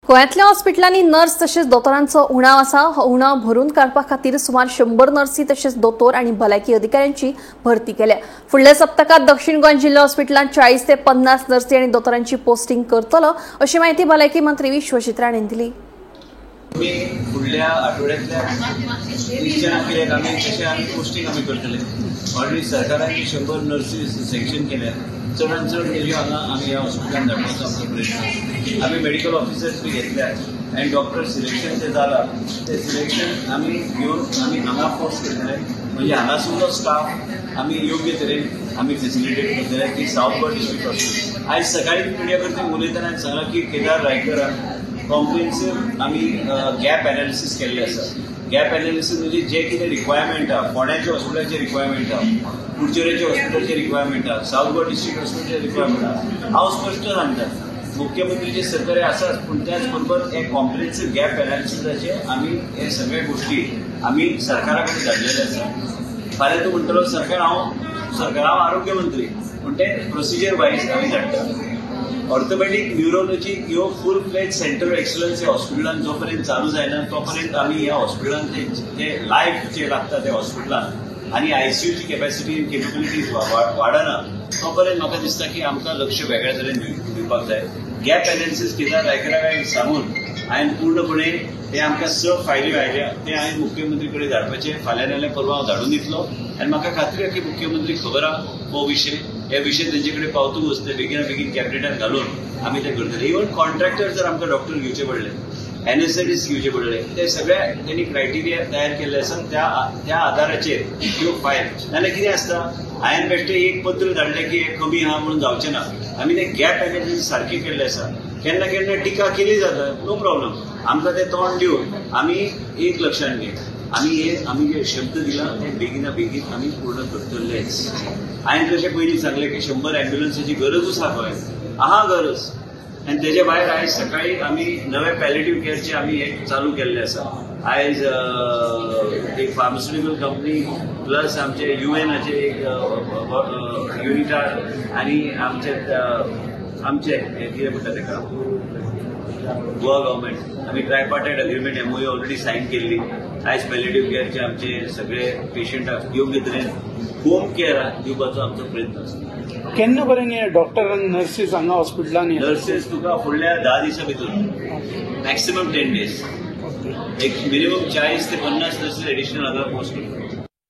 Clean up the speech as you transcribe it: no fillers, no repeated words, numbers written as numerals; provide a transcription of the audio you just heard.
गोंयांतल्या हॉस्पिटलांनी नर्स तशेंच दोतोरांचो उणाव आसा। हो उणाव भरून काडपा खातीर सुमार 100 नर्सी तशेंच दोतोर आनी भलायकी अधिकाऱ्यांची भरती केल्या। फुडल्या सप्तकात दक्षिण गोंय जिल्हा हॉस्पिटलांत 40 ते 50 नर्सी आनी दोतोरांची पोस्टिंग करतलो, अशी माहिती भलायकी मंत्री विश्वजीत राणेन दिली। फुडल्या आठवड्यातल्या 30 जानेक आमी पोस्टिंग करतले। ऑलरेडी सरकारान 100 नर्सीस सँक्शन केल्या। चडांत चड तेज्यो हांगा आमी ह्या हॉस्पिटलांत धाडपाचो आमचो प्रयत्न। आमी मेडिकल ऑफिसर्स बी घेतल्यात आनी डॉक्टर सिलेक्शन जे जालां ते सिलेक्शन आमी घेवन आमी हांगा पोस्ट करतले। म्हणजे हांगासुल्लो स्टाफ आमी योग्य तरेन आमी फॅसिलिटेट करतले की सावथ गोवा डिस्ट्रिक्ट हॉस्पिटल। आयज सकाळी मिडिया कडेन उलयतना सांगलां की केदार रायकरान कॉम्प्रिहेन्सिव्ह आमी गॅप एनालिसीस केल्लें आसा। गॅप एनालिसीस म्हणजे जे कितें रिक्वायरमेंट आहा, फोंड्याच्या हॉस्पिटलाचे रिक्वायरमेंट आहा, कुडचेरेच्या हॉस्पिटलाचे रिक्वायरमेंट आहा, सावथ गोवा डिस्ट्रिक्ट हॉस्पिटलाचे रिक्वायरमेंट आहा। हांव स्पश्ट सांगता, मुख्यमंत्रीचे सहकार्य आसाच, पूण त्याच बरोबर हे कॉम्प्रिहेन्सिव्ह गॅप एनालिसीसाचे आमी हे सगळे गोष्टी आमी सरकारा कडेन धाडलेले आसा। फाल्यां तूं म्हणटलो सरकार हांव आरोग्य मंत्री, पूण ते प्रोसिजर वायज आमी धाडटा। ऑर्थोपेडिक न्यूरोलॉजिक ह्यो फुल फ्लेज सेंटर ऑफ एक्सलन्स ह्या हॉस्पिटलांत जो पर्यंत चालू जायना तोपर्यंत आमी ह्या हॉस्पिटलांत जे लायफ जे लागता त्या हॉस्पिटलांत आनी आयसीयूची कॅपॅसिटी आनी केपेबिलिटीज वाडना तोपर्यंत म्हाका दिसता की आमकां लक्ष वेगळ्या तरेन दिवपाक जाय। गॅप एनालिसीस केदार रायकराक सांगून हांवें पूर्णपणे ते आमकां 6 फायल्यो आयल्या ते हांवें मुख्यमंत्री कडेन धाडपाचे। फाल्यां नाल्यार परवा हांव धाडून दितलो आनी म्हाका खात्री आहा की मुख्यमंत्री खबर आहा हो विशय। हे विशय तेंचे कडेन पावतूच ते बेगिना बेगीन कॅबिनेटान घालून आमी ते करतले। इवन कॉन्ट्रॅक्टर जर आमकां डॉक्टर घेवचे पडले, एनएसएडीस घेवचे पडले, ते सगळ्या त्यांनी क्रायटेरिया तयार केल्ले आसा। त्या आधाराचेर ह्यो फायल नाल्यार कितें आसता, हांवें बेश्टें एक पत्र धाडलें की हे कमी आहा म्हणून जावचें ना। आमी ते गॅप एनालिसीस सारके केल्ले आसा। केन्ना केन्ना टिका केली जाता, नो प्रॉब्लम, आमकां ते तोंड दिवन आमी एक लक्षात घे आमी जे शब्द दिला ते बेगिना बेगीन आमी पूर्ण करतलेच। हांवें तशें पयलीं सांगलें की 100 अँब्युलन्साची गरजूच आहा गोंय, आहा गरज। आनी तेजे भायर आयज सकाळी आमी नवे पॅलेटिव्ह केअरचे आमी हे चालू केल्ले आसा। आयज एक फार्मास्युटिकल कंपनी प्लस आमचे युएनाचे एक युनिटार आनी आमचे कितें म्हणटा तेका गोवा गव्हर्मेंट आमी ट्रायपार्टायट अग्रीमेंट MOU ऑलरेडी सायन केल्ली। आयज पॅलेटिव्ह केअरचे आमचे सगळे पेशंटाक योग्य तरेन होम केअर दिवपाचो आमचो प्रयत्न आसा। केन्ना पर्यंत डॉक्टर आनी नर्सीस हांगा हॉस्पिटलांनी नर्सीस तुका फुडल्या 10 दिसां भितर मॅक्सिमम 10 डेज एक मिनिमम 40 ते 50 नर्सीस एडिशनल हांगा पोस्ट करता।